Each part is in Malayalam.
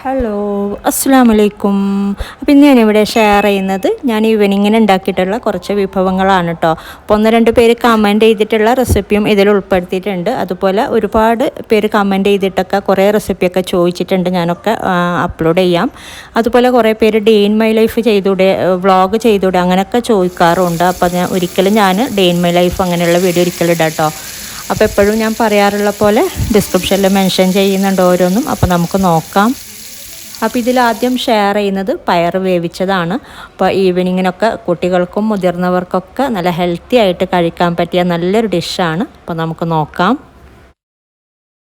ഹലോ, അസ്സലാമലൈക്കും. അപ്പോൾ ഇന്ന് ഞാനിവിടെ ഷെയർ ചെയ്യുന്നത് ഞാൻ ഈവനിങ്ങിന് ഉണ്ടാക്കിയിട്ടുള്ള കുറച്ച് വിഭവങ്ങളാണ് കേട്ടോ. അപ്പോൾ 1-2 പേര് കമൻറ്റ് ചെയ്തിട്ടുള്ള റെസിപ്പിയും ഇതിൽ ഉൾപ്പെടുത്തിയിട്ടുണ്ട്. അതുപോലെ ഒരുപാട് പേര് കമൻറ്റ് ചെയ്തിട്ടൊക്കെ കുറേ റെസിപ്പിയൊക്കെ ചോദിച്ചിട്ടുണ്ട്, ഞാനൊക്കെ അപ്ലോഡ് ചെയ്യാം. അതുപോലെ കുറേ പേര് ഡേ ഇൻ മൈ ലൈഫ് ചെയ്തൂടെ, വ്ളോഗ് ചെയ്തൂടെ അങ്ങനെയൊക്കെ ചോദിക്കാറുണ്ട്. അപ്പോൾ ഞാൻ ഡേ ഇൻ മൈ ലൈഫ് അങ്ങനെയുള്ള വീഡിയോ ഒരിക്കലും ഇടാം കേട്ടോ. അപ്പോൾ എപ്പോഴും ഞാൻ പറയാറുള്ള പോലെ ഡിസ്ക്രിപ്ഷനിൽ മെൻഷൻ ചെയ്യുന്നുണ്ട് ഓരോന്നും. അപ്പോൾ നമുക്ക് നോക്കാം. അപ്പോൾ ഇതിലാദ്യം ഷെയർ ചെയ്യുന്നത് പയർ വേവിച്ചതാണ്. അപ്പോൾ ഈവനിങ്ങിനൊക്കെ കുട്ടികൾക്കും മുതിർന്നവർക്കൊക്കെ നല്ല ഹെൽത്തി ആയിട്ട് കഴിക്കാൻ പറ്റിയ നല്ലൊരു ഡിഷാണ്. അപ്പോൾ നമുക്ക് നോക്കാം.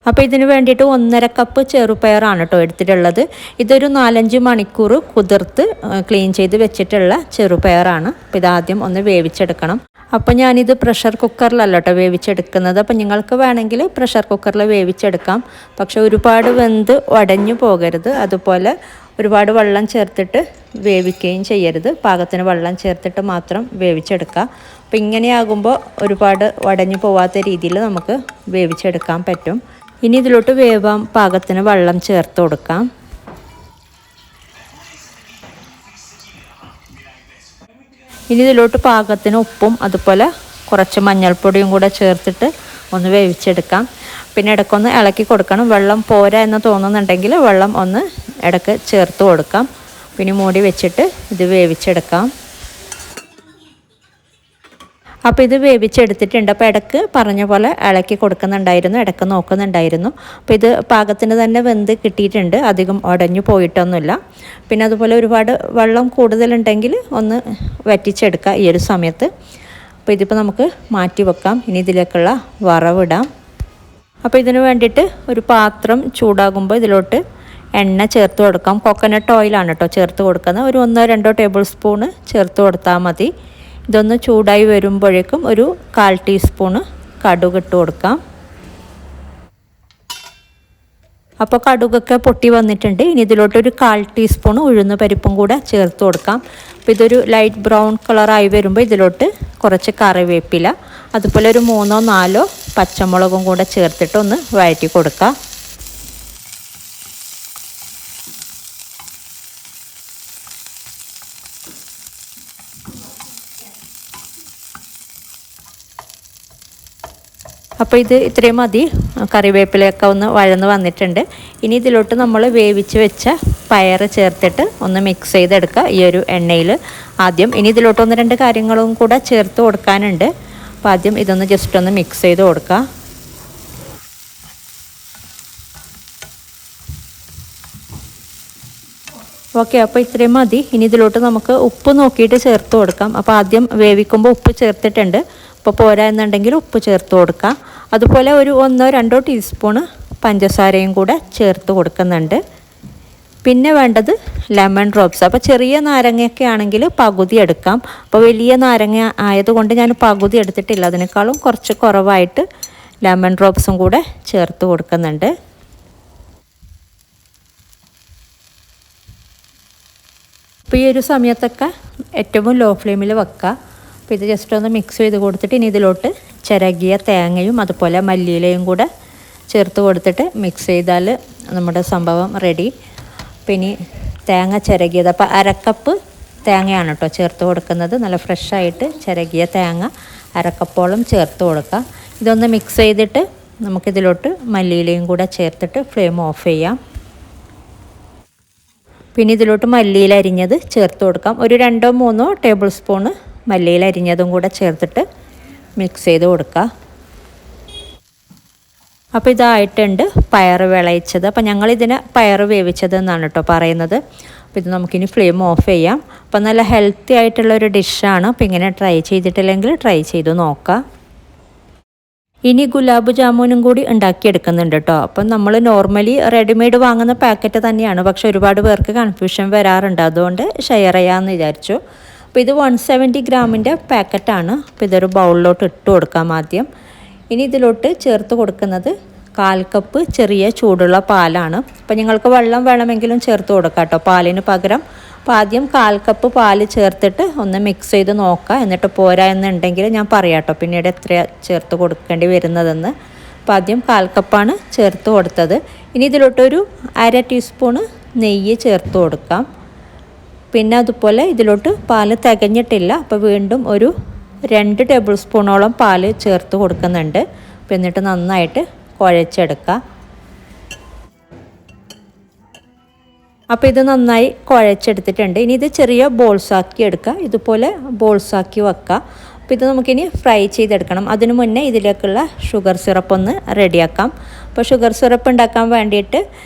അപ്പോൾ ഇതിന് വേണ്ടിയിട്ട് 1.5 കപ്പ് ചെറുപയറാണ് കേട്ടോ എടുത്തിട്ടുള്ളത്. ഇതൊരു 4-5 മണിക്കൂർ കുതിർത്ത് ക്ലീൻ ചെയ്ത് വെച്ചിട്ടുള്ള ചെറുപയറാണ്. അപ്പോൾ ഇതാദ്യം ഒന്ന് വേവിച്ചെടുക്കണം. അപ്പോൾ ഞാനിത് പ്രഷർ കുക്കറിലല്ല കേട്ടോ വേവിച്ചെടുക്കുന്നത്. അപ്പോൾ നിങ്ങൾക്ക് വേണമെങ്കിൽ പ്രഷർ കുക്കറിൽ വേവിച്ചെടുക്കാം. പക്ഷെ ഒരുപാട് വെന്ത് ഉടഞ്ഞു പോകരുത്. അതുപോലെ ഒരുപാട് വെള്ളം ചേർത്തിട്ട് വേവിക്കുകയും ചെയ്യരുത്. പാകത്തിന് വെള്ളം ചേർത്തിട്ട് മാത്രം വേവിച്ചെടുക്കുക. അപ്പോൾ ഇങ്ങനെയാകുമ്പോൾ ഒരുപാട് ഉടഞ്ഞു പോവാത്ത രീതിയിൽ നമുക്ക് വേവിച്ചെടുക്കാൻ പറ്റും. ഇനി ഇതിലോട്ട് വേവാൻ പാകത്തിന് വെള്ളം ചേർത്ത് കൊടുക്കാം. ഇനി ഇതിലോട്ട് പാകത്തിന് ഉപ്പും അതുപോലെ കുറച്ച് മഞ്ഞൾപ്പൊടിയും കൂടെ ചേർത്തിട്ട് ഒന്ന് വേവിച്ചെടുക്കാം. പിന്നെ ഇടയ്ക്കൊന്ന് ഇളക്കി കൊടുക്കണം. വെള്ളം പോരാ എന്ന് തോന്നുന്നുണ്ടെങ്കിൽ വെള്ളം ഒന്ന് ഇടയ്ക്ക് ചേർത്ത് കൊടുക്കാം. പിന്നെ മൂടി വെച്ചിട്ട് ഇത് വേവിച്ചെടുക്കാം. അപ്പോൾ ഇത് വേവിച്ചെടുത്തിട്ടുണ്ട്. അപ്പോൾ ഇടയ്ക്ക് പറഞ്ഞ പോലെ ഇളക്കി കൊടുക്കുന്നുണ്ടായിരുന്നു, ഇടയ്ക്ക് നോക്കുന്നുണ്ടായിരുന്നു. അപ്പോൾ ഇത് പാകത്തിന് തന്നെ വെന്ത് കിട്ടിയിട്ടുണ്ട്, അധികം ഉടഞ്ഞു പോയിട്ടൊന്നുമില്ല. പിന്നെ അതുപോലെ ഒരുപാട് വെള്ളം കൂടുതലുണ്ടെങ്കിൽ ഒന്ന് വറ്റിച്ചെടുക്കുക ഈ ഒരു സമയത്ത്. അപ്പോൾ ഇതിപ്പോൾ നമുക്ക് മാറ്റി വെക്കാം. ഇനി ഇതിലേക്കുള്ള വറവിടാം. അപ്പോൾ ഇതിന് വേണ്ടിയിട്ട് ഒരു പാത്രം ചൂടാകുമ്പോൾ ഇതിലോട്ട് എണ്ണ ചേർത്ത് കൊടുക്കാം. കോക്കനട്ട് ഓയിലാണ് കേട്ടോ ചേർത്ത് കൊടുക്കുന്നത്. ഒരു 1-2 ടേബിൾ സ്പൂണ് ചേർത്ത് കൊടുത്താൽ മതി. ഇതൊന്ന് ചൂടായി വരുമ്പോഴേക്കും ഒരു 1/4 ടീസ്പൂണ് കടുക് ഇട്ട് കൊടുക്കാം. അപ്പോൾ കടുകൊക്കെ പൊട്ടി വന്നിട്ടുണ്ട്. ഇനി ഇതിലോട്ടൊരു 1/4 ടീസ്പൂണ് ഉഴുന്ന് പരിപ്പും കൂടെ ചേർത്ത് കൊടുക്കാം. അപ്പോൾ ഇതൊരു ലൈറ്റ് ബ്രൗൺ കളറായി വരുമ്പോൾ ഇതിലോട്ട് കുറച്ച് കറിവേപ്പില, അതുപോലെ ഒരു 3-4 പച്ചമുളകും കൂടെ ചേർത്തിട്ട് ഒന്ന് വഴറ്റി കൊടുക്കാം. അപ്പോൾ ഇത് ഇത്രയും മതി. കറിവേപ്പിലയൊക്കെ ഒന്ന് വഴന്ന് വന്നിട്ടുണ്ട്. ഇനി ഇതിലോട്ട് നമ്മൾ വേവിച്ച് വെച്ച പയർ ചേർത്തിട്ട് ഒന്ന് മിക്സ് ചെയ്തെടുക്കുക ഈ ഒരു എണ്ണയിൽ ആദ്യം. ഇനി ഇതിലോട്ട് 1-2 കാര്യങ്ങളും കൂടെ ചേർത്ത് കൊടുക്കാനുണ്ട്. അപ്പോൾ ആദ്യം ഇതൊന്ന് ജസ്റ്റ് ഒന്ന് മിക്സ് ചെയ്ത് കൊടുക്കുക. ഓക്കെ, അപ്പോൾ ഇത്രയും മതി. ഇനി ഇതിലോട്ട് നമുക്ക് ഉപ്പ് നോക്കിയിട്ട് ചേർത്ത് കൊടുക്കാം. അപ്പോൾ ആദ്യം വേവിക്കുമ്പോൾ ഉപ്പ് ചേർത്തിട്ടുണ്ട്. അപ്പോൾ പോരാ എന്നുണ്ടെങ്കിൽ ഉപ്പ് ചേർത്ത് കൊടുക്കാം. അതുപോലെ ഒരു 1-2 ടീസ്പൂണ് പഞ്ചസാരയും കൂടെ ചേർത്ത് കൊടുക്കുന്നുണ്ട്. പിന്നെ വേണ്ടത് ലെമൺ ഡ്രോപ്സ്. അപ്പോൾ ചെറിയ നാരങ്ങയൊക്കെ ആണെങ്കിൽ പകുതി എടുക്കാം. അപ്പോൾ വലിയ നാരങ്ങ ആയതുകൊണ്ട് ഞാൻ പകുതി എടുത്തിട്ടില്ല, അതിനേക്കാളും കുറച്ച് കുറവായിട്ട് ലെമൺ ഡ്രോപ്സും കൂടെ ചേർത്ത് കൊടുക്കുന്നുണ്ട്. അപ്പോൾ ഈ ഒരു സമയത്തൊക്കെ ഏറ്റവും ലോ ഫ്ലെയിമിൽ വെക്കുക. അപ്പോൾ ഇത് ജസ്റ്റ് ഒന്ന് മിക്സ് ചെയ്ത് കൊടുത്തിട്ട് ഇനി ഇതിലോട്ട് ചിരകിയ തേങ്ങയും അതുപോലെ മല്ലിയിലയും കൂടെ ചേർത്ത് കൊടുത്തിട്ട് മിക്സ് ചെയ്താൽ നമ്മുടെ സംഭവം റെഡി. പിന്നെ തേങ്ങ ചിരകിയത്, അപ്പോൾ 1/2 കപ്പ് തേങ്ങയാണ് കേട്ടോ ചേർത്ത് കൊടുക്കുന്നത്. നല്ല ഫ്രഷായിട്ട് ചിരകിയ തേങ്ങ 1/2 കപ്പോളം ചേർത്ത് കൊടുക്കുക. ഇതൊന്ന് മിക്സ് ചെയ്തിട്ട് നമുക്കിതിലോട്ട് മല്ലിയിലയും കൂടെ ചേർത്തിട്ട് ഫ്ലെയിം ഓഫ് ചെയ്യാം. പിന്നെ ഇതിലോട്ട് മല്ലിയില അരിഞ്ഞത് ചേർത്ത് കൊടുക്കാം. ഒരു 2-3 ടേബിൾ സ്പൂണ് മല്ലിയില അരിഞ്ഞതും കൂടെ ചേർത്തിട്ട് മിക്സ് ചെയ്ത് കൊടുക്കുക. അപ്പോൾ ഇതായിട്ടുണ്ട് പയർ വിളയിച്ചത്. അപ്പോൾ ഞങ്ങളിതിനെ പയർ വേവിച്ചത് എന്നാണ് കേട്ടോ പറയുന്നത്. അപ്പോൾ ഇത് നമുക്കിനി ഫ്ലെയിം ഓഫ് ചെയ്യാം. അപ്പോൾ നല്ല ഹെൽത്തി ആയിട്ടുള്ളൊരു ഡിഷാണ്. അപ്പോൾ ഇങ്ങനെ ട്രൈ ചെയ്തിട്ടില്ലെങ്കിൽ ട്രൈ ചെയ്ത് നോക്കുക. ഇനി ഗുലാബ് ജാമുനും കൂടി ഉണ്ടാക്കിയെടുക്കുന്നുണ്ട് കേട്ടോ. അപ്പം നമ്മൾ നോർമലി റെഡിമെയ്ഡ് വാങ്ങുന്ന പാക്കറ്റ് തന്നെയാണ്, പക്ഷെ ഒരുപാട് പേർക്ക് കൺഫ്യൂഷൻ വരാറുണ്ട്, അതുകൊണ്ട് ഷെയർ ചെയ്യാമെന്ന് വിചാരിച്ചു. അപ്പോൾ ഇത് 170 ഗ്രാമിൻ്റെ പാക്കറ്റാണ്. അപ്പോൾ ഇതൊരു ബൗളിലോട്ട് ഇട്ട് കൊടുക്കാം ആദ്യം. ഇനി ഇതിലോട്ട് ചേർത്ത് കൊടുക്കുന്നത് 1/4 കപ്പ് ചെറിയ ചൂടുള്ള പാലാണ്. അപ്പോൾ നിങ്ങൾക്ക് വെള്ളം വേണമെങ്കിലും ചേർത്ത് കൊടുക്കാം കേട്ടോ പാലിന് പകരം. അപ്പോൾ ആദ്യം 1/4 കപ്പ് പാല് ചേർത്തിട്ട് ഒന്ന് മിക്സ് ചെയ്ത് നോക്കുക. എന്നിട്ട് പോരാ എന്നുണ്ടെങ്കിൽ ഞാൻ പറയാം കേട്ടോ പിന്നീട് എത്ര ചേർത്ത് കൊടുക്കേണ്ടി വരുന്നതെന്ന്. അപ്പോൾ ആദ്യം 1/4 കപ്പാണ് ചേർത്ത് കൊടുത്തത്. ഇനി ഇതിലോട്ടൊരു 1/2 ടീസ്പൂണ് നെയ്യ് ചേർത്ത് കൊടുക്കാം. പിന്നെ അതുപോലെ ഇതിലോട്ട് പാല് തികഞ്ഞിട്ടില്ല, അപ്പോൾ വീണ്ടും ഒരു 2 ടേബിൾ സ്പൂണോളം പാല് ചേർത്ത് കൊടുക്കുന്നുണ്ട്. അപ്പോൾ എന്നിട്ട് നന്നായിട്ട് കുഴച്ചെടുക്കുക. അപ്പോൾ ഇത് നന്നായി കുഴച്ചെടുത്തിട്ടുണ്ട്. ഇനി ഇത് ചെറിയ ബോൾസാക്കി എടുക്കുക. ഇതുപോലെ ബോൾസാക്കി വെക്കുക. അപ്പോൾ ഇത് നമുക്കിനി ഫ്രൈ ചെയ്തെടുക്കണം. അതിനു മുന്നേ ഇതിലേക്കുള്ള ഷുഗർ സിറപ്പ് ഒന്ന് റെഡിയാക്കാം. അപ്പോൾ ഷുഗർ സിറപ്പ് ഉണ്ടാക്കാൻ വേണ്ടിയിട്ട്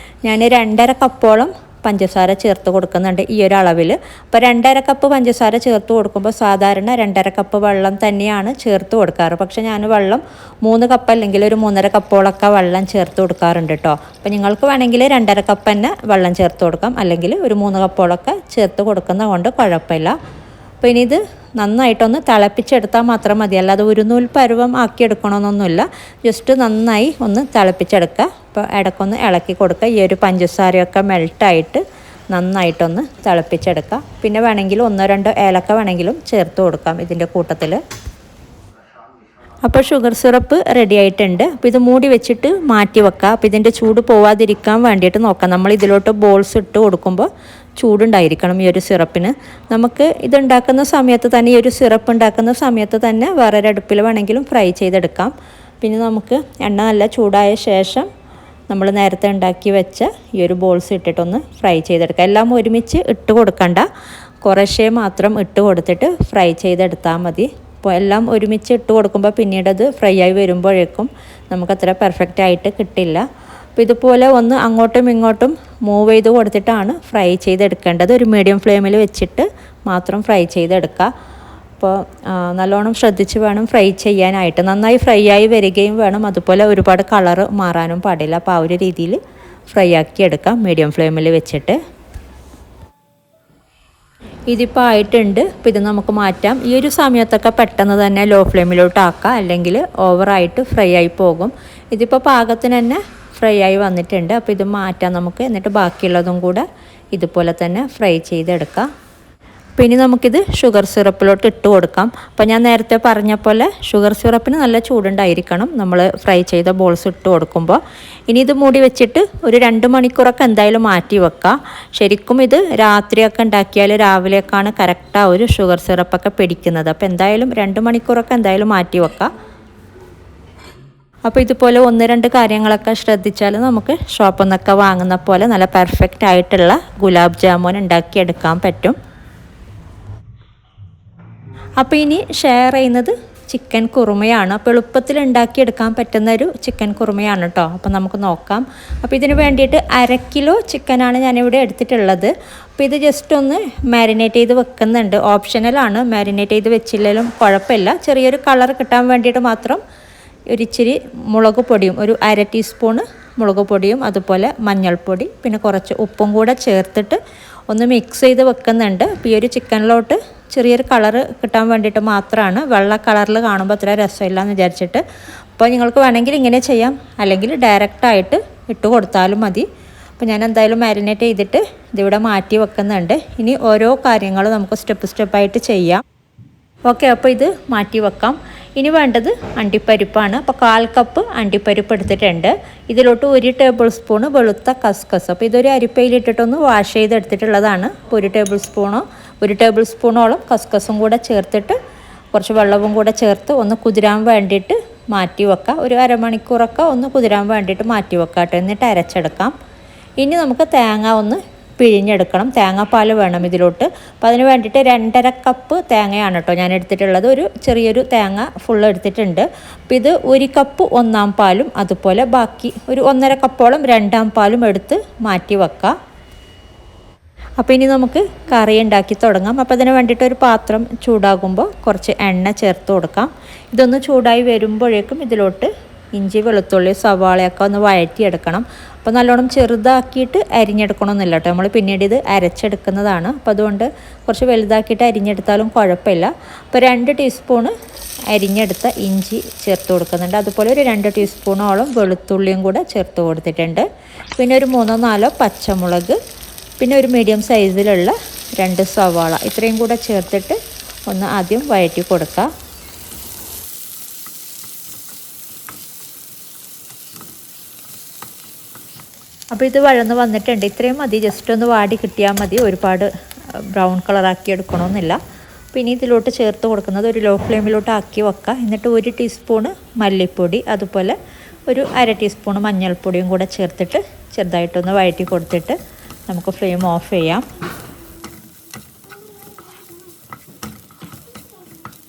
ഞാൻ 2.5 കപ്പോളം പഞ്ചസാര ചേർത്ത് കൊടുക്കുന്നുണ്ട് ഈ ഒരു അളവിൽ. അപ്പോൾ 2.5 കപ്പ് പഞ്ചസാര ചേർത്ത് കൊടുക്കുമ്പോൾ സാധാരണ 2.5 കപ്പ് വെള്ളം തന്നെയാണ് ചേർത്ത് കൊടുക്കാറ്. പക്ഷേ ഞാൻ വെള്ളം 3 കപ്പ് അല്ലെങ്കിൽ ഒരു 3.5 കപ്പോളൊക്കെ വെള്ളം ചേർത്ത് കൊടുക്കാറുണ്ട് കേട്ടോ. അപ്പോൾ നിങ്ങൾക്ക് വേണമെങ്കിൽ 2.5 കപ്പ് തന്നെ വെള്ളം ചേർത്ത് കൊടുക്കാം, അല്ലെങ്കിൽ ഒരു 3 കപ്പോളൊക്കെ ചേർത്ത് കൊടുക്കുന്നത് കൊണ്ട് കുഴപ്പമില്ല. അപ്പോൾ ഇനി ഇത് നന്നായിട്ടൊന്ന് തിളപ്പിച്ചെടുത്താൽ മാത്രം മതി, അല്ലാതെ ഒരു നൂൽ പരുവം ആക്കിയെടുക്കണമെന്നൊന്നുമില്ല. ജസ്റ്റ് നന്നായി ഒന്ന് തിളപ്പിച്ചെടുക്കുക. അപ്പോൾ ഇടയ്ക്കൊന്ന് ഇളക്കി കൊടുക്കുക. ഈ ഒരു പഞ്ചസാരയൊക്കെ മെൽട്ടായിട്ട് നന്നായിട്ടൊന്ന് തിളപ്പിച്ചെടുക്കുക. പിന്നെ വേണമെങ്കിൽ 1-2 ഏലക്ക വേണമെങ്കിലും ചേർത്ത് കൊടുക്കാം ഇതിൻ്റെ കൂട്ടത്തിൽ. അപ്പോൾ ഷുഗർ സിറപ്പ് റെഡി ആയിട്ടുണ്ട്. അപ്പോൾ ഇത് മൂടി വെച്ചിട്ട് മാറ്റി വെക്കുക. അപ്പോൾ ഇതിൻ്റെ ചൂട് പോവാതിരിക്കാൻ വേണ്ടിയിട്ട് നോക്കാം. നമ്മൾ ഇതിലോട്ട് ബോൾസ് ഇട്ട് കൊടുക്കുമ്പോൾ ചൂടുണ്ടായിരിക്കണം ഈ ഒരു സിറപ്പിന്. നമുക്ക് ഇതുണ്ടാക്കുന്ന സമയത്ത് തന്നെ, ഈ ഒരു സിറപ്പ് ഉണ്ടാക്കുന്ന സമയത്ത് തന്നെ വേറൊരു അടുപ്പിൽ വേണമെങ്കിലും ഫ്രൈ ചെയ്തെടുക്കാം. പിന്നെ നമുക്ക് എണ്ണ നല്ല ചൂടായ ശേഷം നമ്മൾ നേരത്തെ ഉണ്ടാക്കി വെച്ച ഈ ഒരു ബോൾസ് ഇട്ടിട്ടൊന്ന് ഫ്രൈ ചെയ്തെടുക്കാം. എല്ലാം ഒരുമിച്ച് ഇട്ട് കൊടുക്കണ്ട, കുറേശ്ശേ മാത്രം ഇട്ട് കൊടുത്തിട്ട് ഫ്രൈ ചെയ്തെടുത്താൽ മതി. അപ്പോൾ എല്ലാം ഒരുമിച്ച് ഇട്ട് കൊടുക്കുമ്പോൾ പിന്നീട് അത് ഫ്രൈ ആയി വരുമ്പോഴേക്കും നമുക്കത്ര പെർഫെക്റ്റ് ആയിട്ട് കിട്ടില്ല. അപ്പോൾ ഇതുപോലെ ഒന്ന് അങ്ങോട്ടും ഇങ്ങോട്ടും മൂവ് ചെയ്ത് കൊടുത്തിട്ടാണ് ഫ്രൈ ചെയ്തെടുക്കേണ്ടത്. ഒരു മീഡിയം ഫ്ലെയിമിൽ വെച്ചിട്ട് മാത്രം ഫ്രൈ ചെയ്തെടുക്കുക. അപ്പോൾ നല്ലോണം ശ്രദ്ധിച്ച് വേണം ഫ്രൈ ചെയ്യാനായിട്ട്. നന്നായി ഫ്രൈ ആയി വരികയും വേണം, അതുപോലെ ഒരുപാട് കളറ് മാറാനും പാടില്ല. അപ്പോൾ ആ ഒരു രീതിയിൽ ഫ്രൈ ആക്കി എടുക്കാം മീഡിയം ഫ്ലെയിമിൽ വെച്ചിട്ട്. ഇതിപ്പോൾ ആയിട്ടുണ്ട്. അപ്പോൾ ഇത് നമുക്ക് മാറ്റാം. ഈ ഒരു സമയത്തൊക്കെ പെട്ടെന്ന് തന്നെ ലോ ഫ്ലെയിമിലോട്ട് ആക്കാം, അല്ലെങ്കിൽ ഓവറായിട്ട് ഫ്രൈ ആയി പോകും. ഇതിപ്പോൾ പാകത്തിന് തന്നെ ഫ്രൈ ആയി വന്നിട്ടുണ്ട്. അപ്പോൾ ഇത് മാറ്റാം നമുക്ക്. എന്നിട്ട് ബാക്കിയുള്ളതും കൂടെ ഇതുപോലെ തന്നെ ഫ്രൈ ചെയ്തെടുക്കാം. പിന്നെ നമുക്കിത് ഷുഗർ സിറപ്പിലോട്ട് ഇട്ട് കൊടുക്കാം. അപ്പോൾ ഞാൻ നേരത്തെ പറഞ്ഞ പോലെ ഷുഗർ സിറപ്പിന് നല്ല ചൂടുണ്ടായിരിക്കണം നമ്മൾ ഫ്രൈ ചെയ്ത ബോൾസ് ഇട്ട് കൊടുക്കുമ്പോൾ. ഇനി ഇത് മൂടി വെച്ചിട്ട് ഒരു 2 മണിക്കൂറൊക്കെ എന്തായാലും മാറ്റി വെക്കാം. ശരിക്കും ഇത് രാത്രിയൊക്കെ ഉണ്ടാക്കിയാൽ രാവിലേക്കാണ് കറക്റ്റ് ആ ഒരു ഷുഗർ സിറപ്പൊക്കെ പിടിക്കുന്നത്. അപ്പോൾ എന്തായാലും 2 മണിക്കൂറൊക്കെ എന്തായാലും മാറ്റി വെക്കാം. അപ്പോൾ ഇതുപോലെ 1-2 കാര്യങ്ങളൊക്കെ ശ്രദ്ധിച്ചാൽ നമുക്ക് ഷോപ്പിൽ നിന്നൊക്കെ വാങ്ങുന്ന പോലെ നല്ല പെർഫെക്റ്റ് ആയിട്ടുള്ള ഗുലാബ് ജാമുൻ ഉണ്ടാക്കിയെടുക്കാൻ പറ്റും. അപ്പോൾ ഇനി ഷെയർ ചെയ്യുന്നത് ചിക്കൻ കുറുമയാണ്. അപ്പോൾ എളുപ്പത്തിൽ ഉണ്ടാക്കിയെടുക്കാൻ പറ്റുന്ന ഒരു ചിക്കൻ കുറുമയാണ് കേട്ടോ. അപ്പോൾ നമുക്ക് നോക്കാം. അപ്പോൾ ഇതിന് വേണ്ടിയിട്ട് 1/2 കിലോ ചിക്കനാണ് ഞാനിവിടെ എടുത്തിട്ടുള്ളത്. അപ്പോൾ ഇത് ജസ്റ്റ് ഒന്ന് മാരിനേറ്റ് ചെയ്ത് വെക്കുന്നുണ്ട്. ഓപ്ഷണലാണ്, മാരിനേറ്റ് ചെയ്ത് വെച്ചില്ലെങ്കിലും കുഴപ്പമില്ല. ചെറിയൊരു കളർ കിട്ടാൻ വേണ്ടിയിട്ട് മാത്രം ഒരിച്ചിരി മുളക് പൊടിയും, ഒരു 1/2 ടീസ്പൂണ് മുളക് പൊടിയും, അതുപോലെ മഞ്ഞൾപ്പൊടി, പിന്നെ കുറച്ച് ഉപ്പും കൂടെ ചേർത്തിട്ട് ഒന്ന് മിക്സ് ചെയ്ത് വെക്കുന്നുണ്ട്. അപ്പോൾ ഈ ഒരു ചിക്കനിലോട്ട് ചെറിയൊരു കളറ് കിട്ടാൻ വേണ്ടിയിട്ട് മാത്രമാണ്. വെള്ള കളറിൽ കാണുമ്പോൾ അത്ര രസമില്ല എന്ന് വിചാരിച്ചിട്ട്. അപ്പോൾ നിങ്ങൾക്ക് വേണമെങ്കിൽ ഇങ്ങനെ ചെയ്യാം, അല്ലെങ്കിൽ ഡയറക്റ്റായിട്ട് ഇട്ട് കൊടുത്താലും മതി. അപ്പോൾ ഞാൻ എന്തായാലും മാരിനേറ്റ് ചെയ്തിട്ട് ഇതിവിടെ മാറ്റി വെക്കുന്നുണ്ട്. ഇനി ഓരോ കാര്യങ്ങളും നമുക്ക് സ്റ്റെപ്പായിട്ട് ചെയ്യാം. ഓക്കെ, അപ്പോൾ ഇത് മാറ്റി വെക്കാം. ഇനി വേണ്ടത് അണ്ടിപ്പരിപ്പാണ്. അപ്പോൾ 1/4 കപ്പ് അണ്ടിപ്പരിപ്പ് എടുത്തിട്ടുണ്ട്. ഇതിലോട്ട് 1 ടേബിൾ സ്പൂണ് വെളുത്ത കസ്കസ്. അപ്പോൾ ഇതൊരു അരിപ്പയിലിട്ടിട്ടൊന്ന് വാഷ് ചെയ്തെടുത്തിട്ടുള്ളതാണ്. അപ്പോൾ 1 ടേബിൾ സ്പൂണോളം കസ്കസും കൂടെ ചേർത്തിട്ട് കുറച്ച് വെള്ളവും കൂടെ ചേർത്ത് ഒന്ന് കുതിരാൻ വേണ്ടിയിട്ട് മാറ്റി വെക്കാം. ഒരു അരമണിക്കൂറൊക്കെ ഒന്ന് കുതിരാൻ വേണ്ടിയിട്ട് മാറ്റി വെക്കാം കേട്ടോ. എന്നിട്ട് അരച്ചെടുക്കാം. ഇനി നമുക്ക് തേങ്ങ ഒന്ന് പിഴിഞ്ഞെടുക്കണം. തേങ്ങാപ്പാൽ വേണം ഇതിലോട്ട്. അപ്പോൾ അതിന് വേണ്ടിയിട്ട് 2.5 കപ്പ് തേങ്ങയാണ് കേട്ടോ ഞാൻ എടുത്തിട്ടുള്ളത്. ഒരു ചെറിയൊരു തേങ്ങ ഫുൾ എടുത്തിട്ടുണ്ട്. അപ്പോൾ ഇത് 1 കപ്പ് 1/4 പാലും, അതുപോലെ ബാക്കി ഒരു 1.5 കപ്പോളം 2/2 പാലും എടുത്ത് മാറ്റി വെക്കാം. അപ്പോൾ ഇനി നമുക്ക് കറി ഉണ്ടാക്കി തുടങ്ങാം. അപ്പോൾ അതിന് വേണ്ടിയിട്ട് ഒരു പാത്രം ചൂടാകുമ്പോൾ കുറച്ച് എണ്ണ ചേർത്ത് കൊടുക്കാം. ഇതൊന്ന് ചൂടായി വരുമ്പോഴേക്കും ഇതിലോട്ട് ഇഞ്ചി, വെളുത്തുള്ളി, സവാളയൊക്കെ ഒന്ന് വഴറ്റിയെടുക്കണം. അപ്പോൾ നല്ലോണം ചെറുതാക്കിയിട്ട് അരിഞ്ഞെടുക്കണമെന്നില്ല കേട്ടോ. നമ്മൾ പിന്നീട് ഇത് അരച്ചെടുക്കുന്നതാണ്. അപ്പോൾ അതുകൊണ്ട് കുറച്ച് വലുതാക്കിയിട്ട് അരിഞ്ഞെടുത്താലും കുഴപ്പമില്ല. അപ്പോൾ 2 ടീസ്പൂണ് അരിഞ്ഞെടുത്ത ഇഞ്ചി ചേർത്ത് കൊടുക്കുന്നുണ്ട്. അതുപോലെ ഒരു 2 ടീസ്പൂണോളം വെളുത്തുള്ളിയും കൂടെ ചേർത്ത് കൊടുത്തിട്ടുണ്ട്. പിന്നെ ഒരു 3-4 പച്ചമുളക്, പിന്നെ ഒരു മീഡിയം സൈസിലുള്ള 2 സവാള, ഇത്രയും കൂടെ ചേർത്തിട്ട് ഒന്ന് ആദ്യം വഴറ്റി കൊടുക്കുക. അപ്പോൾ ഇത് വഴന്ന് വന്നിട്ടുണ്ട്. ഇത്രയും മതി, ജസ്റ്റ് ഒന്ന് വാടി കിട്ടിയാൽ മതി. ഒരുപാട് ബ്രൗൺ കളറാക്കി എടുക്കണമെന്നില്ല. അപ്പോൾ ഇനി ഇതിലോട്ട് ചേർത്ത് കൊടുക്കുന്നത് ഒരു ലോ ഫ്ലെയിമിലോട്ട് ആക്കി വെക്കുക. എന്നിട്ട് 1 ടീസ്പൂണ് മല്ലിപ്പൊടി, അതുപോലെ ഒരു 1/2 ടീസ്പൂണ് മഞ്ഞൾപ്പൊടിയും കൂടെ ചേർത്തിട്ട് ചെറുതായിട്ടൊന്ന് വഴറ്റി കൊടുത്തിട്ട് നമുക്ക് ഫ്ലെയിം ഓഫ് ചെയ്യാം.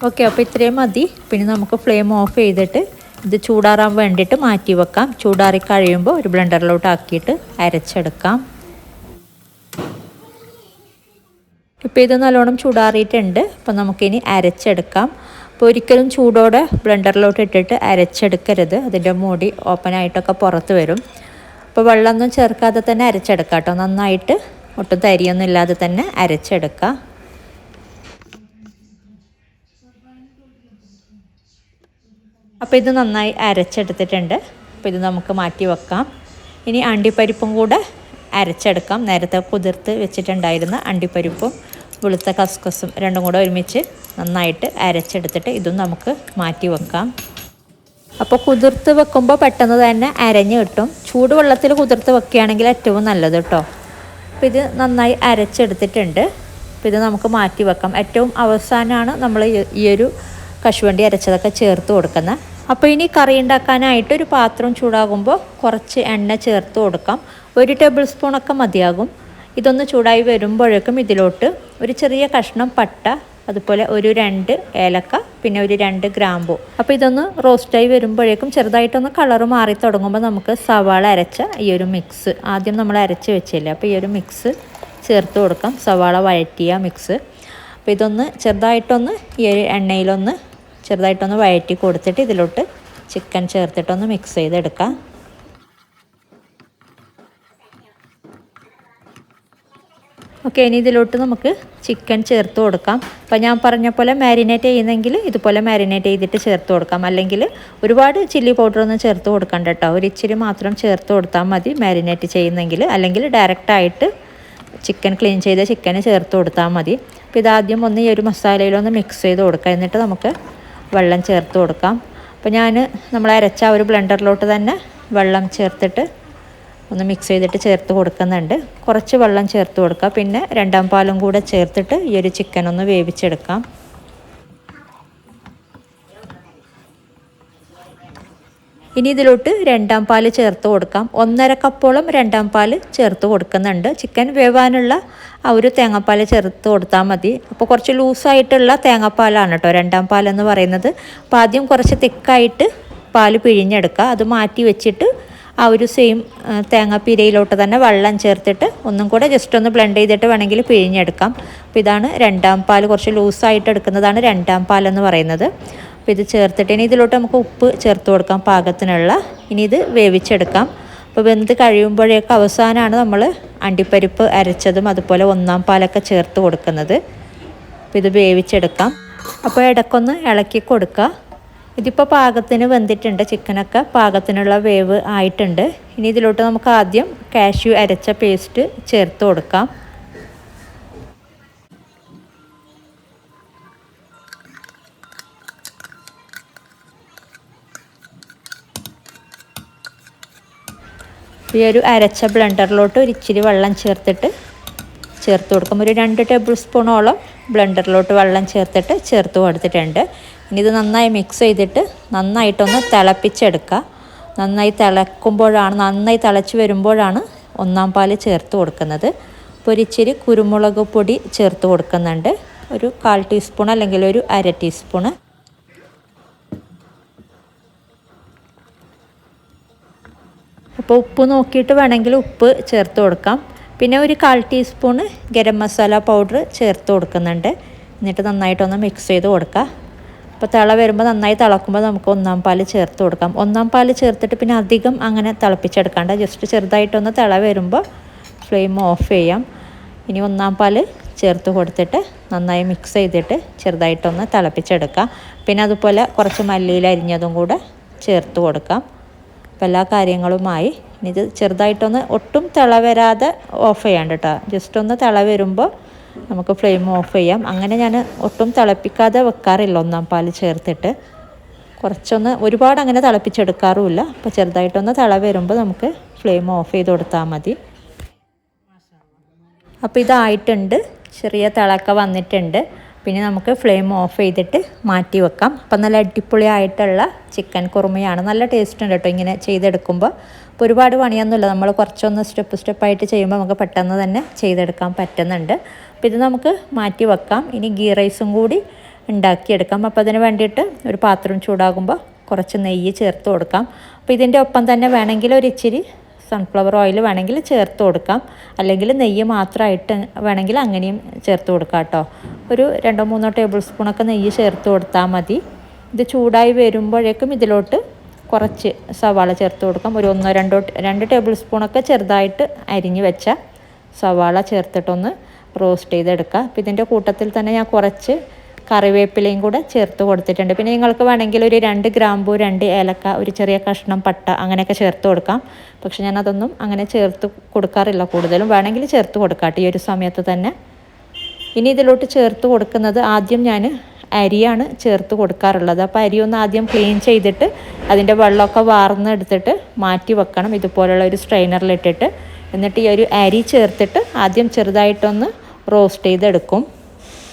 ഓക്കെ, അപ്പോൾ ഇത്രയും മതി. പിന്നെ നമുക്ക് ഫ്ലെയിം ഓഫ് ചെയ്തിട്ട് ഇത് ചൂടാറാൻ വേണ്ടിയിട്ട് മാറ്റി വെക്കാം. ചൂടാറി കഴിയുമ്പോൾ ഒരു ബ്ലെൻഡറിലോട്ട് ആക്കിയിട്ട് അരച്ചെടുക്കാം. ഇപ്പോൾ ഇത് നല്ലോണം ചൂടാറിയിട്ടുണ്ട്. അപ്പോൾ നമുക്കിനി അരച്ചെടുക്കാം. അപ്പോൾ ഒരിക്കലും ചൂടോടെ ബ്ലെൻഡറിലോട്ട് ഇട്ടിട്ട് അരച്ചെടുക്കരുത്. അതിൻ്റെ മൂടി ഓപ്പണായിട്ടൊക്കെ പുറത്ത് വരും. അപ്പോൾ വെള്ളമൊന്നും ചേർക്കാതെ തന്നെ അരച്ചെടുക്കാം കേട്ടോ. നന്നായിട്ട് ഒട്ടും തരിയൊന്നും ഇല്ലാതെ തന്നെ അരച്ചെടുക്കാം. അപ്പോൾ ഇത് നന്നായി അരച്ചെടുത്തിട്ടുണ്ട്. അപ്പോൾ ഇത് നമുക്ക് മാറ്റി വെക്കാം. ഇനി അണ്ടിപ്പരിപ്പും കൂടെ അരച്ചെടുക്കാം. നേരത്തെ കുതിർത്ത് വെച്ചിട്ടുണ്ടായിരുന്ന അണ്ടിപ്പരിപ്പും വെളുത്ത കസ്കസും രണ്ടും കൂടെ ഒരുമിച്ച് നന്നായിട്ട് അരച്ചെടുത്തിട്ട് ഇതും നമുക്ക് മാറ്റി വെക്കാം. അപ്പോൾ കുതിർത്ത് വെക്കുമ്പോൾ പെട്ടെന്ന് തന്നെ അരഞ്ഞ് കിട്ടും. ചൂടുവെള്ളത്തിൽ കുതിർത്ത് വെക്കുകയാണെങ്കിൽ ഏറ്റവും നല്ലത് കേട്ടോ. അപ്പോൾ ഇത് നന്നായി അരച്ചെടുത്തിട്ടുണ്ട്. അപ്പോൾ ഇത് നമുക്ക് മാറ്റി വെക്കാം. ഏറ്റവും അവസാനമാണ് നമ്മൾ ഈ ഒരു കശുവണ്ടി അരച്ചതൊക്കെ ചേർത്ത് കൊടുക്കുന്നത്. അപ്പോൾ ഇനി കറി ഉണ്ടാക്കാനായിട്ട് ഒരു പാത്രം ചൂടാകുമ്പോൾ കുറച്ച് എണ്ണ ചേർത്ത് കൊടുക്കാം. 1 ടേബിൾ സ്പൂണൊക്കെ മതിയാകും. ഇതൊന്ന് ചൂടായി വരുമ്പോഴേക്കും ഇതിലോട്ട് ഒരു ചെറിയ കഷ്ണം പട്ട, അതുപോലെ ഒരു 2 ഏലക്ക, പിന്നെ ഒരു 2 ഗ്രാമ്പു. അപ്പോൾ ഇതൊന്ന് റോസ്റ്റായി വരുമ്പോഴേക്കും ചെറുതായിട്ടൊന്ന് കളറ് മാറി തുടങ്ങുമ്പോൾ നമുക്ക് സവാള അരച്ച ഈ ഒരു മിക്സ്, ആദ്യം നമ്മൾ അരച്ച് വെച്ചില്ലേ, അപ്പോൾ ഈ ഒരു മിക്സ് ചേർത്ത് കൊടുക്കാം. സവാള വഴറ്റിയ മിക്സ്. അപ്പോൾ ഇതൊന്ന് ചെറുതായിട്ടൊന്ന് ഈ ഒരു എണ്ണയിലൊന്ന് ചെറുതായിട്ടൊന്ന് വഴറ്റി കൊടുത്തിട്ട് ഇതിലോട്ട് ചിക്കൻ ചേർത്തിട്ടൊന്ന് മിക്സ് ചെയ്തെടുക്കാം. ഓക്കെ, ഇനി ഇതിലോട്ട് നമുക്ക് ചിക്കൻ ചേർത്ത് കൊടുക്കാം. അപ്പോൾ ഞാൻ പറഞ്ഞ പോലെ മാരിനേറ്റ് ചെയ്യുന്നെങ്കിൽ ഇതുപോലെ മാരിനേറ്റ് ചെയ്തിട്ട് ചേർത്ത് കൊടുക്കാം. അല്ലെങ്കിൽ ഒരുപാട് ചില്ലി പൗഡറൊന്നും ചേർത്ത് കൊടുക്കണ്ട കേട്ടോ. ഒരു ഇച്ചിരി മാത്രം ചേർത്ത് കൊടുത്താൽ മതി മാരിനേറ്റ് ചെയ്യുന്നെങ്കിൽ. അല്ലെങ്കിൽ ഡയറക്റ്റായിട്ട് ചിക്കൻ ക്ലീൻ ചെയ്ത ചിക്കന് ചേർത്ത് കൊടുത്താൽ മതി. അപ്പോൾ ഇതാദ്യം ഒന്ന് ഈ ഒരു മസാലയിലൊന്ന് മിക്സ് ചെയ്ത് കൊടുക്കാം. എന്നിട്ട് നമുക്ക് വെള്ളം ചേർത്ത് കൊടുക്കാം. അപ്പോൾ നമ്മൾ അരച്ച ഒരു ബ്ലെൻഡറിലോട്ട് തന്നെ വെള്ളം ചേർത്തിട്ട് ഒന്ന് മിക്സ് ചെയ്തിട്ട് ചേർത്ത് കൊടുക്കുന്നുണ്ട്. കുറച്ച് വെള്ളം ചേർത്ത് കൊടുക്കുക. പിന്നെ 2ാം പാലും കൂടെ ചേർത്തിട്ട് ഈ ഒരു ചിക്കൻ ഒന്ന് വേവിച്ചെടുക്കാം. ഇനി ഇതിലോട്ട് 2ാം പാല് ചേർത്ത് കൊടുക്കാം. 1.5 കപ്പോളം 2ാം പാല് ചേർത്ത് കൊടുക്കുന്നുണ്ട്. ചിക്കൻ വേവാനുള്ള ആ ഒരു തേങ്ങാപ്പാൽ ചേർത്ത് കൊടുത്താൽ മതി. അപ്പോൾ കുറച്ച് ലൂസായിട്ടുള്ള തേങ്ങാപ്പാലാണ് കേട്ടോ 2ാം പാലെന്ന് പറയുന്നത്. അപ്പോൾ ആദ്യം കുറച്ച് തിക്കായിട്ട് പാല് പിഴിഞ്ഞെടുക്കുക. അത് മാറ്റി വെച്ചിട്ട് ആ ഒരു സെയിം തേങ്ങാപ്പീരയിലോട്ട് തന്നെ വെള്ളം ചേർത്തിട്ട് ഒന്നും കൂടെ ജസ്റ്റ് ഒന്ന് ബ്ലെൻഡ് ചെയ്തിട്ട് വേണമെങ്കിൽ പിഴിഞ്ഞെടുക്കാം. അപ്പോൾ ഇതാണ് 2ാം പാൽ. കുറച്ച് ലൂസായിട്ട് എടുക്കുന്നതാണ് 2ാം പാലെന്ന് പറയുന്നത്. അപ്പോൾ ഇത് ചേർത്തിട്ട് ഇനി ഇതിലോട്ട് നമുക്ക് ഉപ്പ് ചേർത്ത് കൊടുക്കാം പാകത്തിനുള്ള. ഇനി ഇത് വേവിച്ചെടുക്കാം. അപ്പോൾ വെന്ത് കഴിയുമ്പോഴേക്കും അവസാനമാണ് നമ്മൾ അണ്ടിപ്പരിപ്പ് അരച്ചതും അതുപോലെ 1ാം പാലൊക്കെ ചേർത്ത് കൊടുക്കുന്നത്. അപ്പോൾ ഇത് വേവിച്ചെടുക്കാം. അപ്പോൾ ഇടയ്ക്കൊന്ന് ഇളക്കി കൊടുക്കുക. ഇതിപ്പോൾ പാകത്തിന് വെന്തിട്ടുണ്ട്. ചിക്കനൊക്കെ പാകത്തിനുള്ള വേവ് ആയിട്ടുണ്ട്. ഇനി ഇതിലോട്ട് നമുക്ക് ആദ്യം കാഷ്യൂ അരച്ച പേസ്റ്റ് ചേർത്ത് കൊടുക്കാം. ഈ ഒരു അരച്ച ബ്ലെൻഡറിലോട്ട് ഒരു ഇച്ചിരി വെള്ളം ചേർത്ത് കൊടുക്കും. ഒരു 2 ടേബിൾ സ്പൂണോളം ബ്ലെൻഡറിലോട്ട് വെള്ളം ചേർത്ത് കൊടുത്തിട്ടുണ്ട്. ഇനി ഇത് നന്നായി മിക്സ് ചെയ്തിട്ട് നന്നായിട്ടൊന്ന് തിളപ്പിച്ചെടുക്കുക. നന്നായി തിളച്ച് വരുമ്പോഴാണ് 1ാം പാല് ചേർത്ത് കൊടുക്കുന്നത്. അപ്പോൾ ഒരു ഇച്ചിരി കുരുമുളക് പൊടി ചേർത്ത് കൊടുക്കുന്നുണ്ട്. ഒരു 1/4 ടീസ്പൂൺ അല്ലെങ്കിൽ ഒരു 1/2 ടീസ്പൂണ്. അപ്പോൾ ഉപ്പ് നോക്കിയിട്ട് വേണമെങ്കിൽ ഉപ്പ് ചേർത്ത് കൊടുക്കാം. പിന്നെ ഒരു 1/4 ടീസ്പൂണ് ഗരം മസാല പൗഡർ ചേർത്ത് കൊടുക്കുന്നുണ്ട്. എന്നിട്ട് നന്നായിട്ടൊന്ന് മിക്സ് ചെയ്ത് കൊടുക്കുക. അപ്പോൾ തിള വരുമ്പോൾ നന്നായി തിളക്കുമ്പോൾ നമുക്ക് 1ാം പാല് ചേർത്ത് കൊടുക്കാം. 1ാം പാല് ചേർത്തിട്ട് പിന്നെ അധികം അങ്ങനെ തിളപ്പിച്ചെടുക്കാണ്ട് ജസ്റ്റ് ചെറുതായിട്ടൊന്ന് തിള വരുമ്പോൾ ഫ്ലെയിം ഓഫ് ചെയ്യാം. ഇനി 1ാം പാല് ചേർത്ത് കൊടുത്തിട്ട് നന്നായി മിക്സ് ചെയ്തിട്ട് ചെറുതായിട്ടൊന്ന് തിളപ്പിച്ചെടുക്കാം. പിന്നെ അതുപോലെ കുറച്ച് മല്ലിയില അരിഞ്ഞതും കൂടെ ചേർത്ത് കൊടുക്കാം. അപ്പോൾ എല്ലാ കാര്യങ്ങളുമായി ഇനി ഇത് ചെറുതായിട്ടൊന്ന് ഒട്ടും തിള വരാതെ ഓഫ് ചെയ്യാണ്ട് കേട്ടോ. ജസ്റ്റ് ഒന്ന് തിള വരുമ്പോൾ നമുക്ക് ഫ്ലെയിം ഓഫ് ചെയ്യാം. അങ്ങനെ ഞാൻ ഒട്ടും തിളപ്പിക്കാതെ വെക്കാറില്ല 1ാം പാല് ചേർത്തിട്ട്. കുറച്ചൊന്ന് ഒരുപാട് അങ്ങനെ തിളപ്പിച്ചെടുക്കാറുമില്ല. അപ്പോൾ ചെറുതായിട്ടൊന്ന് തിള വരുമ്പോൾ നമുക്ക് ഫ്ലെയിം ഓഫ് ചെയ്ത് കൊടുത്താൽ മതി. അപ്പോൾ ഇതായിട്ടുണ്ട്, ചെറിയ തിളക്കം വന്നിട്ടുണ്ട്. പിന്നെ നമുക്ക് ഫ്ലെയിം ഓഫ് ചെയ്തിട്ട് മാറ്റി വെക്കാം. അപ്പം നല്ല അടിപൊളിയായിട്ടുള്ള ചിക്കൻ കുറുമയാണ്. നല്ല ടേസ്റ്റ് ഉണ്ട് കേട്ടോ ഇങ്ങനെ ചെയ്തെടുക്കുമ്പോൾ. അപ്പോൾ ഒരുപാട് പണിയൊന്നുമില്ല, നമ്മൾ കുറച്ചൊന്ന് സ്റ്റെപ്പായിട്ട് ചെയ്യുമ്പോൾ നമുക്ക് പെട്ടെന്ന് തന്നെ ചെയ്തെടുക്കാൻ പറ്റുന്നുണ്ട്. അപ്പോൾ ഇത് നമുക്ക് മാറ്റി വെക്കാം. ഇനി ഗീ റൈസും കൂടി ഉണ്ടാക്കിയെടുക്കാം. അപ്പോൾ അതിന് വേണ്ടിയിട്ട് ഒരു പാത്രം ചൂടാകുമ്പോൾ കുറച്ച് നെയ്യ് ചേർത്ത് കൊടുക്കാം. അപ്പോൾ ഇതിൻ്റെ ഒപ്പം തന്നെ വേണമെങ്കിൽ ഒരു ഇച്ചിരി സൺഫ്ലവർ ഓയിൽ വേണമെങ്കിൽ ചേർത്ത് കൊടുക്കാം, അല്ലെങ്കിൽ നെയ്യ് മാത്രമായിട്ട് വേണമെങ്കിൽ അങ്ങനെയും ചേർത്ത് കൊടുക്കാം കേട്ടോ. ഒരു 2-3 ടേബിൾ സ്പൂണൊക്കെ നെയ്യ് ചേർത്ത് കൊടുത്താൽ മതി. ഇത് ചൂടായി വരുമ്പോഴേക്കും ഇതിലോട്ട് കുറച്ച് സവാള ചേർത്ത് കൊടുക്കാം. ഒരു 1-2 ടേബിൾ സ്പൂണൊക്കെ ചെറുതായിട്ട് അരിഞ്ഞ് വെച്ച സവാള ചേർത്തിട്ടൊന്ന് റോസ്റ്റ് ചെയ്തെടുക്കുക. അപ്പോൾ ഇതിൻ്റെ കൂട്ടത്തിൽ തന്നെ ഞാൻ കുറച്ച് കറിവേപ്പിലയും കൂടെ ചേർത്ത് കൊടുത്തിട്ടുണ്ട്. പിന്നെ നിങ്ങൾക്ക് വേണമെങ്കിൽ ഒരു 2 ഗ്രാമ്പൂ, 2 ഏലക്ക, ഒരു ചെറിയ കഷ്ണം പട്ട അങ്ങനെയൊക്കെ ചേർത്ത് കൊടുക്കാം. പക്ഷെ ഞാനതൊന്നും അങ്ങനെ ചേർത്ത് കൊടുക്കാറില്ല, കൂടുതലും വേണമെങ്കിൽ ചേർത്ത് കൊടുക്കാം ഈ ഒരു സമയത്ത് തന്നെ. ഇനി ഇതിലോട്ട് ചേർത്ത് കൊടുക്കുന്നത് ആദ്യം ഞാൻ അരിയാണ് ചേർത്ത് കൊടുക്കാറുള്ളത്. അപ്പോൾ അരി ഒന്ന് ആദ്യം ക്ലീൻ ചെയ്തിട്ട് അതിൻ്റെ വെള്ളമൊക്കെ വാർന്നെടുത്തിട്ട് മാറ്റി വെക്കണം ഇതുപോലുള്ള ഒരു സ്ട്രെയിനറിലിട്ടിട്ട്. എന്നിട്ട് ഈ ഒരു അരി ചേർത്തിട്ട് ആദ്യം ചെറുതായിട്ടൊന്ന് റോസ്റ്റ് ചെയ്തെടുക്കും.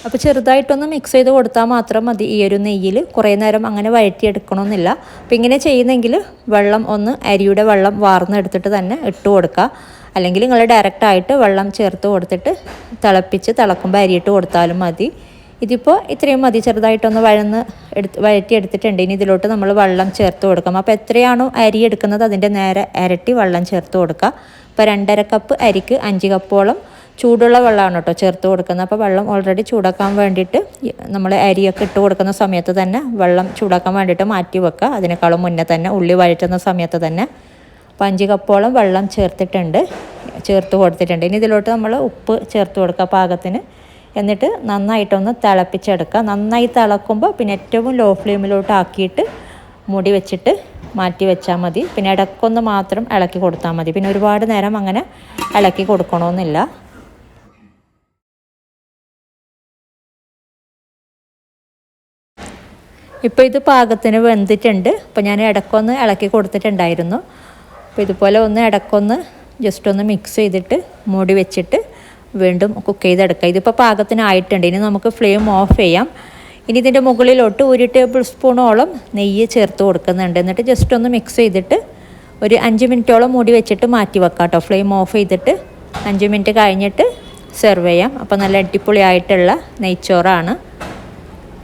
അപ്പോൾ ചെറുതായിട്ടൊന്ന് മിക്സ് ചെയ്ത് കൊടുത്താൽ മാത്രം മതി ഈ ഒരു നെയ്യിൽ. കുറേ നേരം അങ്ങനെ വഴറ്റിയെടുക്കണമെന്നില്ല. അപ്പോൾ ഇങ്ങനെ ചെയ്യുന്നെങ്കിൽ വെള്ളം ഒന്ന് അരിയുടെ വെള്ളം വാർന്നെടുത്തിട്ട് തന്നെ ഇട്ട് കൊടുക്കുക. അല്ലെങ്കിൽ നിങ്ങൾ ഡയറക്റ്റായിട്ട് വെള്ളം ചേർത്ത് കൊടുത്തിട്ട് തിളക്കുമ്പോൾ അരിയിട്ട് കൊടുത്താലും മതി. ഇതിപ്പോൾ ഇത്രയും മതി, ചെറുതായിട്ടൊന്ന് വഴറ്റിയെടുത്തിട്ടുണ്ട്. ഇനി ഇതിലോട്ട് നമ്മൾ വെള്ളം ചേർത്ത് കൊടുക്കാം. അപ്പോൾ എത്രയാണോ അരി എടുക്കുന്നത് അതിൻ്റെ നേരെ ഇരട്ടി വെള്ളം ചേർത്ത് കൊടുക്കുക. അപ്പോൾ 2.5 കപ്പ് അരിക്ക് 5 കപ്പോളം ചൂടുള്ള വെള്ളമാണ് കേട്ടോ ചേർത്ത് കൊടുക്കുന്നത്. അപ്പോൾ വെള്ളം ഓൾറെഡി ചൂടാക്കാൻ വേണ്ടിയിട്ട് നമ്മൾ അരിയൊക്കെ ഇട്ട് കൊടുക്കുന്ന സമയത്ത് തന്നെ വെള്ളം ചൂടാക്കാൻ വേണ്ടിയിട്ട് മാറ്റി വെക്കുക. അതിനേക്കാളും മുന്നേ തന്നെ ഉള്ളി വഴറ്റുന്ന സമയത്ത് തന്നെ. അപ്പോൾ 5 കപ്പോളം വെള്ളം ചേർത്ത് കൊടുത്തിട്ടുണ്ട്. ഇനി ഇതിലോട്ട് നമ്മൾ ഉപ്പ് ചേർത്ത് കൊടുക്കുക പാകത്തിന്. എന്നിട്ട് നന്നായിട്ടൊന്ന് തിളപ്പിച്ചെടുക്കുക. നന്നായി തിളക്കുമ്പോൾ പിന്നെ ഏറ്റവും ലോ ഫ്ലെയിമിലോട്ട് ആക്കിയിട്ട് മൂടി വെച്ചിട്ട് മാറ്റി വെച്ചാൽ മതി. പിന്നെ ഇടയ്ക്കൊന്ന് മാത്രം ഇളക്കി കൊടുത്താൽ മതി. പിന്നെ ഒരുപാട് നേരം അങ്ങനെ ഇളക്കി കൊടുക്കണമെന്നില്ല. ഇപ്പോൾ ഇത് പാകത്തിന് വെന്തിട്ടുണ്ട്. അപ്പോൾ ഞാൻ ഇടയ്ക്കൊന്ന് ഇളക്കി കൊടുത്തിട്ടുണ്ടായിരുന്നു. അപ്പോൾ ഇതുപോലെ ഒന്ന് ഇടയ്ക്കൊന്ന് ജസ്റ്റ് ഒന്ന് മിക്സ് ചെയ്തിട്ട് മൂടി വെച്ചിട്ട് വീണ്ടും കുക്ക് ചെയ്തെടുക്കുക. ഇതിപ്പോൾ പാകത്തിനായിട്ടുണ്ട്. ഇനി നമുക്ക് ഫ്ലെയിം ഓഫ് ചെയ്യാം. ഇനി ഇതിൻ്റെ മുകളിലോട്ട് 1 ടേബിൾ സ്പൂണോളം നെയ്യ് ചേർത്ത് കൊടുക്കുന്നുണ്ട്. എന്നിട്ട് ജസ്റ്റ് ഒന്ന് മിക്സ് ചെയ്തിട്ട് ഒരു 5 മിനിറ്റോളം മൂടി വെച്ചിട്ട് മാറ്റി വെക്കാം കേട്ടോ. ഫ്ലെയിം ഓഫ് ചെയ്തിട്ട് 5 മിനിറ്റ് കഴിഞ്ഞിട്ട് സെർവ് ചെയ്യാം. അപ്പോൾ നല്ല അടിപൊളിയായിട്ടുള്ള നെയ്ച്ചോറാണ്.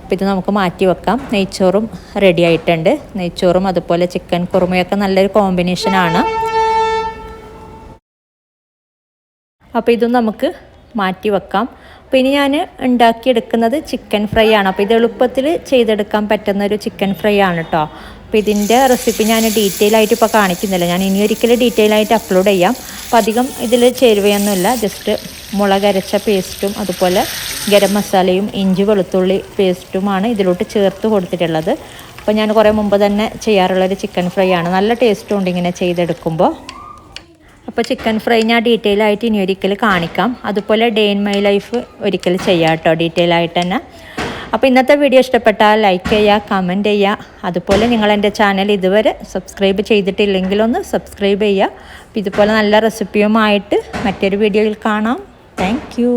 അപ്പോൾ ഇത് നമുക്ക് മാറ്റി വെക്കാം. നെയ്ച്ചോറും റെഡി ആയിട്ടുണ്ട്. നെയ്ച്ചോറും അതുപോലെ ചിക്കൻ കുറുമയൊക്കെ നല്ലൊരു കോമ്പിനേഷനാണ്. അപ്പോൾ ഇതും നമുക്ക് മാറ്റി വെക്കാം. അപ്പോൾ ഇനി ഞാൻ ഉണ്ടാക്കിയെടുക്കുന്നത് ചിക്കൻ ഫ്രൈ ആണ്. അപ്പോൾ ഇത് എളുപ്പത്തിൽ ചെയ്തെടുക്കാൻ പറ്റുന്നൊരു ചിക്കൻ ഫ്രൈ ആണ് കേട്ടോ. അപ്പോൾ ഇതിൻ്റെ റെസിപ്പി ഞാൻ ഡീറ്റെയിൽ ആയിട്ട് ഇപ്പോൾ കാണിക്കുന്നില്ല. ഞാൻ ഇനി ഒരിക്കലും ഡീറ്റെയിൽ ആയിട്ട് അപ്ലോഡ് ചെയ്യാം. അപ്പോൾ അധികം ഇതിൽ ചേരുവയൊന്നുമില്ല. ജസ്റ്റ് മുളക് അരച്ച പേസ്റ്റും അതുപോലെ ഗരം മസാലയും ഇഞ്ചി വെളുത്തുള്ളി പേസ്റ്റുമാണ് ഇതിലോട്ട് ചേർത്ത് കൊടുത്തിട്ടുള്ളത്. അപ്പോൾ ഞാൻ കുറേ മുമ്പ് തന്നെ ചെയ്യാറുള്ളൊരു ചിക്കൻ ഫ്രൈ ആണ്. നല്ല ടേസ്റ്റും ഉണ്ട് ഇങ്ങനെ ചെയ്തെടുക്കുമ്പോൾ. അപ്പോൾ ചിക്കൻ ഫ്രൈ ഞാൻ ഡീറ്റെയിൽ ആയിട്ട് ഇനി ഒരിക്കൽ കാണിക്കാം. അതുപോലെ ഡേ ഇൻ മൈ ലൈഫ് ഒരിക്കൽ ചെയ്യാം കേട്ടോ ഡീറ്റെയിൽ ആയിട്ട് തന്നെ. അപ്പോൾ ഇന്നത്തെ വീഡിയോ ഇഷ്ടപ്പെട്ടാൽ ലൈക്ക് ചെയ്യുക, കമൻറ്റ് ചെയ്യുക. അതുപോലെ നിങ്ങൾ എൻ്റെ ചാനൽ ഇതുവരെ സബ്സ്ക്രൈബ് ചെയ്തിട്ടില്ലെങ്കിലൊന്ന് സബ്സ്ക്രൈബ് ചെയ്യുക. അപ്പോൾ ഇതുപോലെ നല്ല റെസിപ്പിയുമായിട്ട് മറ്റൊരു വീഡിയോയിൽ കാണാം. Thank you.